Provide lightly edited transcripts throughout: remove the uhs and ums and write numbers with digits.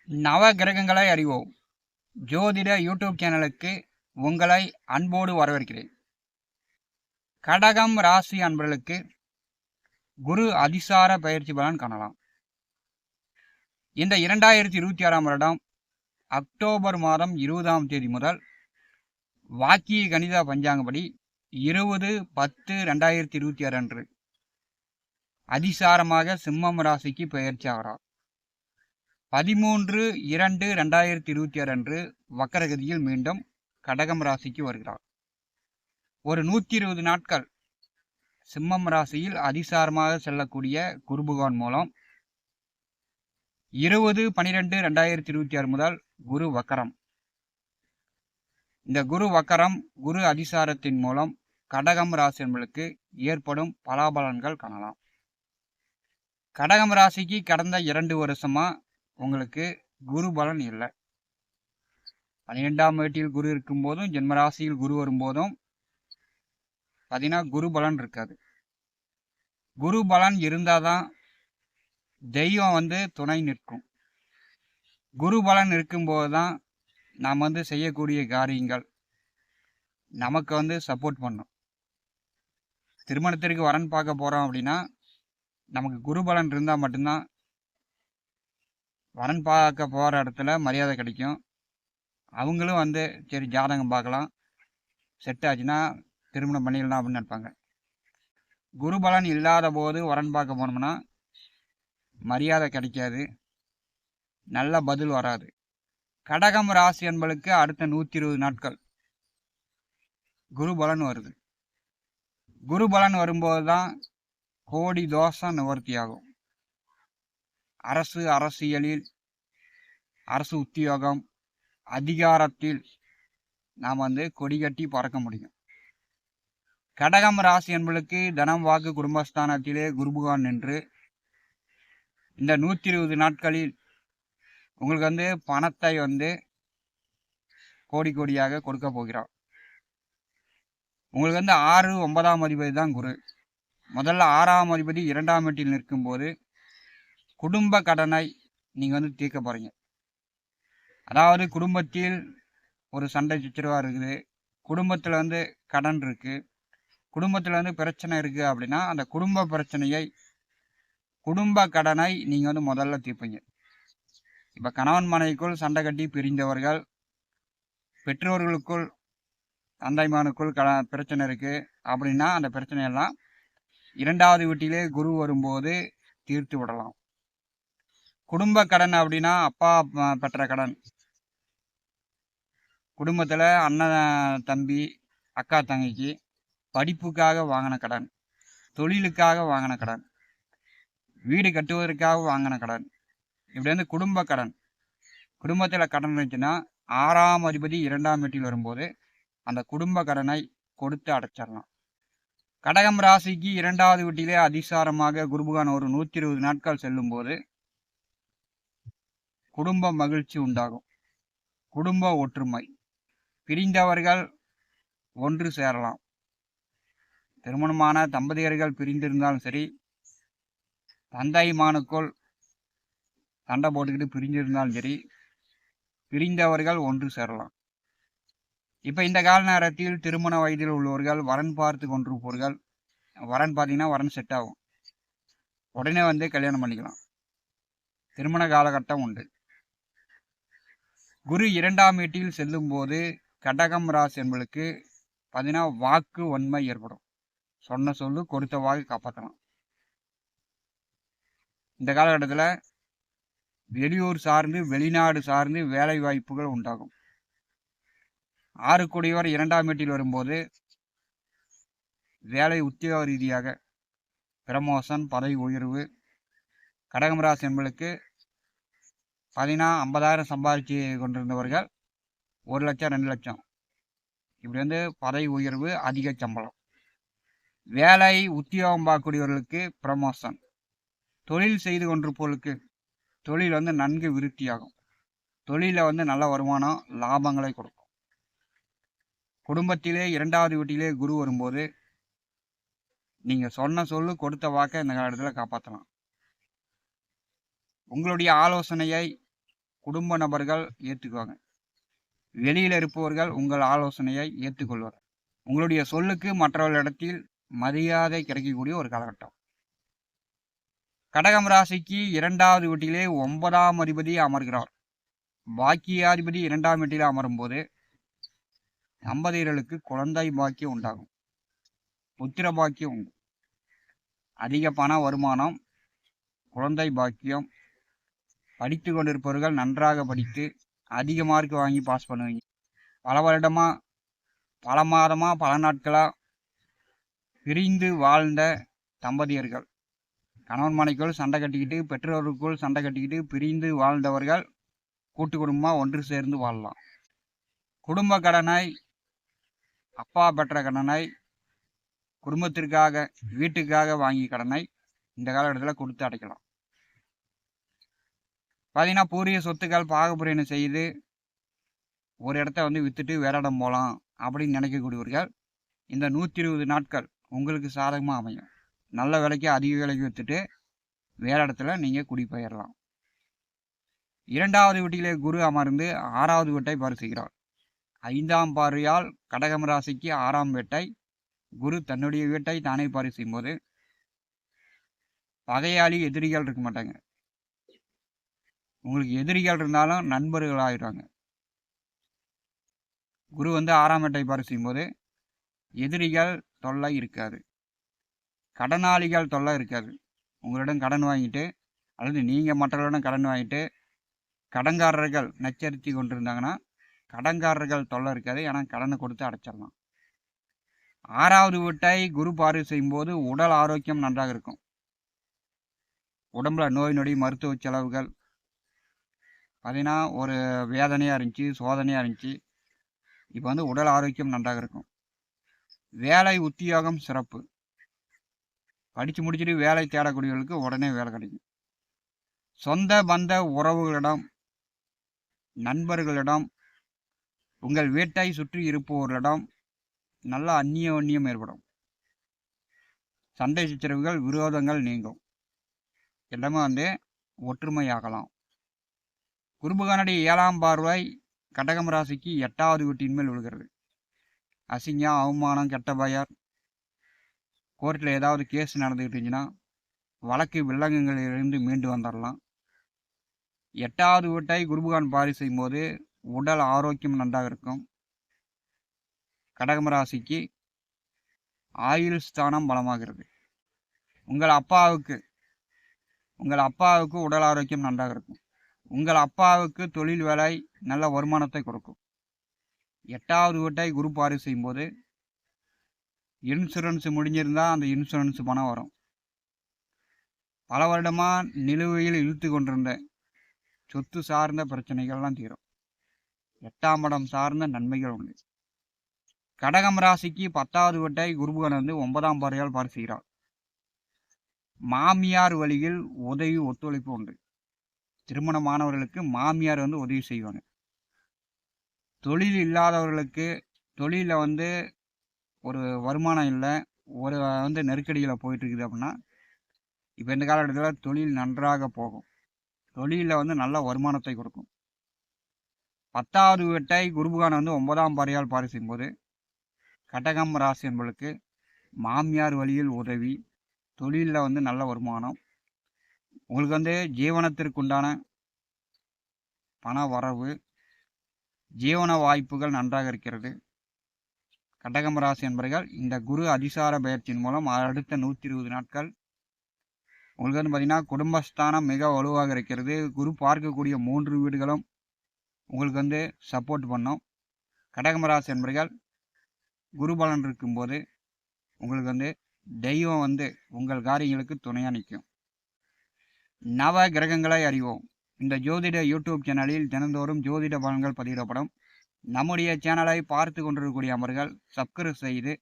நவ கிரகங்களை அறிவோம் ஜோதிட யூடியூப் சேனலுக்கு உங்களை அன்போடு வரவேற்கிறேன். கடகம் ராசி அன்பர்களுக்கு குரு அதிசார பயிற்சி பலன் காணலாம். இந்த 2026 வருடம் அக்டோபர் மாதம் 20ஆம் தேதி முதல் வாக்கிய கணித பஞ்சாங்கப்படி 20/10/2026 அன்று அதிசாரமாக சிம்மம் ராசிக்கு பெயர்ச்சி ஆகிறார். 13/2/2026 அன்று வக்கரகதியில் மீண்டும் கடகம் ராசிக்கு வருகிறார். ஒரு 120 நாட்கள் சிம்மம் ராசியில் அதிசாரமாக செல்லக்கூடிய குரு பகவான் மூலம் 20/12/2026 முதல் குரு வக்கரம். இந்த குரு வக்கரம் குரு அதிசாரத்தின் மூலம் கடகம் ராசி என்பதற்கு ஏற்படும் பலாபலன்கள் காணலாம். கடகம் ராசிக்கு கடந்த 2 வருஷமா உங்களுக்கு குரு பலன் இல்லை. 12ஆம் வீட்டில் குரு இருக்கும்போதும் ஜென்மராசியில் குரு வரும்போதும் பார்த்தீங்கன்னா குரு பலன் இருக்காது. குரு பலன் இருந்தாதான் தெய்வம் துணை நிற்கும். குரு பலன் இருக்கும்போது தான் நாம் செய்யக்கூடிய காரியங்கள் நமக்கு சப்போர்ட் பண்ணும். திருமணத்திற்கு வரன் பார்க்க போகிறோம் அப்படின்னா நமக்கு குரு பலன் இருந்தால் மட்டும்தான் வரன் பார்க்க போகிற இடத்துல மரியாதை கிடைக்கும். அவங்களும் சரி ஜாதகம் பார்க்கலாம், செட் ஆச்சுன்னா திருமணம் பண்ணிடலாம் அப்படின்னு நினைப்பாங்க. குரு பலன் இல்லாத போது வரன் பார்க்க போனோம்னா மரியாதை கிடைக்காது, நல்ல பதில் வராது. கடகம் ராசி என்பளுக்கு அடுத்த 120 நாட்கள் குரு பலன் வருது. குரு பலன் வரும்போது தான் கோடி தோஷம் நிவர்த்தி ஆகும். அரசியலில், அரசு உத்தியோகம், அதிகாரத்தில் நாம் கொடி கட்டி பறக்க முடியும். கடகம் ராசி என்பளுக்கு தனம் வாக்கு குடும்பஸ்தானத்திலே குரு பகவான் நின்று இந்த 120 நாட்களில் உங்களுக்கு பணத்தை கோடி கோடியாக கொடுக்க போகிறார். உங்களுக்கு 6 9ஆம் அதிபதி தான் குரு. முதல்ல 6ஆம் அதிபதி 2ஆம் வீட்டில் நிற்கும்போது குடும்ப கடனை நீங்கள் தீர்க்க போகிறீங்க. அதாவது குடும்பத்தில் ஒரு சண்டை சச்சரவாக இருக்குது, குடும்பத்தில் கடன் இருக்குது, குடும்பத்தில் பிரச்சனை இருக்குது அப்படின்னா அந்த குடும்ப பிரச்சனையை, குடும்ப கடனை நீங்கள் முதல்ல தீர்ப்பீங்க. இப்போ கணவன் மனைவிக்குள் சண்டை கட்டி பிரிந்தவர்கள், பெற்றோர்களுக்குள் தந்தைமானுக்குள் பிரச்சனை இருக்குது அப்படின்னா அந்த பிரச்சனையெல்லாம் 2ஆவது வீட்டிலே குரு வரும்போது தீர்த்து விடலாம். குடும்ப கடன் அப்படின்னா அப்பா பெற்ற கடன், குடும்பத்தில் அண்ணன் தம்பி அக்கா தங்கைக்கு படிப்புக்காக வாங்கின கடன், தொழிலுக்காக வாங்கின கடன், வீடு கட்டுவதற்காக வாங்கின கடன், இப்படி குடும்ப கடன். குடும்பத்தில் கடன் இருந்துச்சுன்னா 6ஆம் அதிபதி 2ஆம் வீட்டில் வரும்போது அந்த குடும்ப கடனை கொடுத்து அடைச்சிடலாம். கடகம் ராசிக்கு 2ஆவது வீட்டிலே அதிசாரமாக குருபகான் ஒரு 120 நாட்கள் செல்லும்போது குடும்ப மகிழ்ச்சி உண்டாகும், குடும்ப ஒற்றுமை, பிரிந்தவர்கள் ஒன்று சேரலாம். திருமணமான தம்பதியர்கள் பிரிந்திருந்தாலும் சரி, தந்தைமானுக்குள் சண்டை போட்டுக்கிட்டு பிரிஞ்சிருந்தாலும் சரி, பிரிந்தவர்கள் ஒன்று சேரலாம். இப்போ இந்த கால நேரத்தில் திருமண வயதில் உள்ளவர்கள் வரன் பார்த்து கொண்டிருப்பவர்கள், வரன் பார்த்தீங்கன்னா வரன் செட் ஆகும், உடனே கல்யாணம் பண்ணிக்கலாம். திருமண காலகட்டம் உண்டு. குரு 2ஆம் வீட்டில் செல்லும் போது கடகம் ராசி என்பளுக்கு பார்த்தீங்கன்னா வாக்கு வன்மை ஏற்படும். சொன்ன சொல்லு கொடுத்த வாக்கு காப்பாற்றலாம். இந்த காலகட்டத்தில் வெளியூர் சார்ந்து வெளிநாடு சார்ந்து வேலை வாய்ப்புகள் உண்டாகும். 6 கூடியவர் 2ஆம் வீட்டில் வரும்போது வேலை உத்தியோக ரீதியாக பிரமோஷன், பதவி உயர்வு. கடகம் ராசி என்பளுக்கு 50,000 சம்பாதிச்சு கொண்டிருந்தவர்கள் 1 லட்சம் 2 லட்சம் இப்படி பதவி உயர்வு, அதிக சம்பளம். வேலை உத்தியோகம் பார்க்கக்கூடியவர்களுக்கு ப்ரமோஷன். தொழில் செய்து கொண்டிருப்பவர்களுக்கு தொழில் நன்கு விருத்தியாகும். தொழிலில் நல்ல வருமானம், லாபங்களை கொடுக்கும். குடும்பத்திலே 2ஆவது வீட்டிலே குரு வரும்போது நீங்கள் சொன்ன சொல்லு கொடுத்த வாக்கை இந்த காலத்தில் காப்பாற்றலாம். உங்களுடைய ஆலோசனையை குடும்ப நபர்கள் ஏற்றுக்குவாங்க. வெளியில் இருப்பவர்கள் உங்கள் ஆலோசனையை ஏற்றுக்கொள்வார். உங்களுடைய சொல்லுக்கு மற்றவர்களிடத்தில் மரியாதை கிடைக்கக்கூடிய ஒரு காலகட்டம். கடகம் ராசிக்கு 2வது வீட்டிலே 9ஆம் அதிபதி அமர்கிறார். பாக்கியாதிபதி 2ஆம் வீட்டில் அமரும் போது தம்பதியர்களுக்கு குழந்தை பாக்கியம் உண்டாகும். புத்திர பாக்கியம் உண்டு. அதிக பண வருமானம், குழந்தை பாக்கியம். படித்து கொண்டிருப்பவர்கள் நன்றாக படித்து அதிக மார்க் வாங்கி பாஸ் பண்ணுவீங்க. பல வருடமா, பல மாதமா, பல நாட்களா பிரிந்து வாழ்ந்த தம்பதியர்கள், கணவன் மனைக்குள் சண்டை கட்டிக்கிட்டு, பெற்றோருக்குள் சண்டை கட்டிக்கிட்டு பிரிந்து வாழ்ந்தவர்கள் கூட்டு குடும்பமாக ஒன்று சேர்ந்து வாழலாம். குடும்ப கடனை, அப்பா பெற்ற கடனை, குடும்பத்திற்காக வீட்டுக்காக வாங்கி கடனை இந்த காலகட்டத்தில் கொடுத்து அடைக்கலாம். பார்த்தீங்கன்னா பூர்வீக சொத்துக்கள் பாகப்பிரிவினை செய்து ஒரு இடத்த விற்றுட்டு வேற இடம் போகலாம் அப்படின்னு நினைக்கக்கூடியவர்கள் இந்த 120 நாட்கள் உங்களுக்கு சாதகமாக அமையும். நல்ல விலைக்கு அதிக விலைக்கு விற்றுட்டு வேற இடத்துல நீங்கள் குடிபெயரலாம். 2வது வீட்டிலே குரு அமர்ந்து 6வது வீட்டை பரிசுகிறார். 5ஆம் பார்வையால் கடகம் ராசிக்கு 6ஆம் வீட்டை குரு தன்னுடைய வீட்டை தானே பரிசும் போது பகையாளி எதிரிகள் இருக்க மாட்டாங்க. உங்களுக்கு எதிரிகள் இருந்தாலும் நண்பர்கள் ஆயிடுவாங்க. குரு 6ஆம் வீட்டை பரிசும் போது எதிரிகள் தொல்லை இருக்காது, கடனாளிகள் தொல்லை இருக்காது. உங்களிடம் கடன் வாங்கிட்டு அல்லது நீங்கள் மற்றவர்களிடம் கடன் வாங்கிட்டு கடன்காரர்கள் நச்சரித்து கொண்டிருந்தாங்கன்னா கடன்காரர்கள் தொல்லை இருக்காது. ஏன்னா கடனை கொடுத்து அடைச்சிடலாம். 6வது வீட்டை குரு பார்வை செய்யும்போது உடல் ஆரோக்கியம் நன்றாக இருக்கும். உடம்புல நோய் நொடி, மருத்துவ செலவுகள் பார்த்தீங்கன்னா ஒரு வேதனையாக இருந்துச்சு, சோதனையாக இருந்துச்சு. இப்போ உடல் ஆரோக்கியம் நன்றாக இருக்கும். வேலை உத்தியோகம் சிறப்பு. படித்து முடிச்சுட்டு வேலை தேடக்கூடியவர்களுக்கு உடனே வேலை கிடைக்கும். சொந்த பந்த உறவுகளிடம், நண்பர்களிடம், உங்கள் வீட்டை சுற்றி இருப்பவர்களிடம் நல்ல அந்நியம் ஏற்படும். சண்டை சச்சரவுகள், விரோதங்கள் நீங்கும். எல்லாமே ஒற்றுமையாகலாம். குருபகனுடைய 7ஆம் பார்வை கடகம் ராசிக்கு 8வது வீட்டின் மேல் விழுகிறது. அசிங்கம், அவமானம், கெட்ட பெயர், கோர்ட்டில் ஏதாவது கேஸ் நடந்துக்கிட்டு இருந்துச்சுன்னா வழக்கு வில்லங்கங்களிலிருந்து மீண்டு வந்துடலாம். 8வது வீட்டை குருபகான் பார்வை செய்யும் போது உடல் ஆரோக்கியம் நன்றாக இருக்கும். கடகம் ராசிக்கு ஆயுள் ஸ்தானம் பலமாகிறது. உங்கள் அப்பாவுக்கு உடல் ஆரோக்கியம் நன்றாக இருக்கும். உங்கள் அப்பாவுக்கு தொழில் வேலை நல்ல வருமானத்தை கொடுக்கும். 8வது வீட்டை குரு பார்வை செய்யும் போது இன்சூரன்ஸ் முடிஞ்சிருந்தால் அந்த இன்சூரன்ஸ் பணம் வரும். பல வருடமாக நிலுவையில் இழுத்து கொண்டிருந்த சொத்து சார்ந்த பிரச்சனைகள்லாம் தீரும். 8ஆம் இடம் சார்ந்த நன்மைகள் உண்டு. கடகம் ராசிக்கு 10வது வீட்டை குருபகன் 9ஆம் பார்வையால் பார்க்கிறார். மாமியார் வழியில் உதவி, ஒத்துழைப்பு உண்டு. திருமணமானவர்களுக்கு மாமியார் உதவி செய்வாங்க. தொழில் இல்லாதவர்களுக்கு தொழிலில் ஒரு வருமானம் இல்லை, ஒரு நெருக்கடியில் போயிட்டு இருக்குது அப்படின்னா இப்போ இந்த காலகட்டத்தில் தொழில் நன்றாக போகும். தொழிலில் நல்ல வருமானத்தை கொடுக்கும். 10வது வீட்டை குருபகான் 9ஆம் பார்வையால் பார்வை செய்யும்போது கடகம் ராசி என்பவர்களுக்கு மாமியார் வழியில் உதவி, தொழிலில் நல்ல வருமானம், உங்களுக்கு ஜீவனத்திற்குண்டான பண வரவு, ஜீவன வாய்ப்புகள் நன்றாக இருக்கிறது. கடகம் ராசி என்பவர்கள் இந்த குரு அதிசார பயிற்சியின் மூலம் அடுத்த 120 நாட்கள் உங்களுக்கு பார்த்தீங்கன்னா குடும்பஸ்தானம் மிக வலுவாக இருக்கிறது. குரு பார்க்கக்கூடிய 3 வீடுகளும் உங்களுக்கு சப்போர்ட் பண்ணும். கடகம் ராசி என்பவர்கள் குரு பலன் இருக்கும்போது உங்களுக்கு தெய்வம் உங்கள் காரியங்களுக்கு துணையாக நிற்கும். நவ கிரகங்களை அறிவோம். இந்த ஜோதிட யூடியூப் சேனலில் தினந்தோறும் ஜோதிட பலன்கள் பதிவிடப்படும். நம்முடைய சேனலை பார்த்து கொண்டிருக்கக்கூடிய அமர்கள் சப்ஸ்கிரைப் செய்து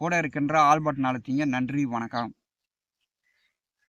கூட இருக்கின்ற ஆல் பட்டன் அழுத்திங்க. நன்றி, வணக்கம்.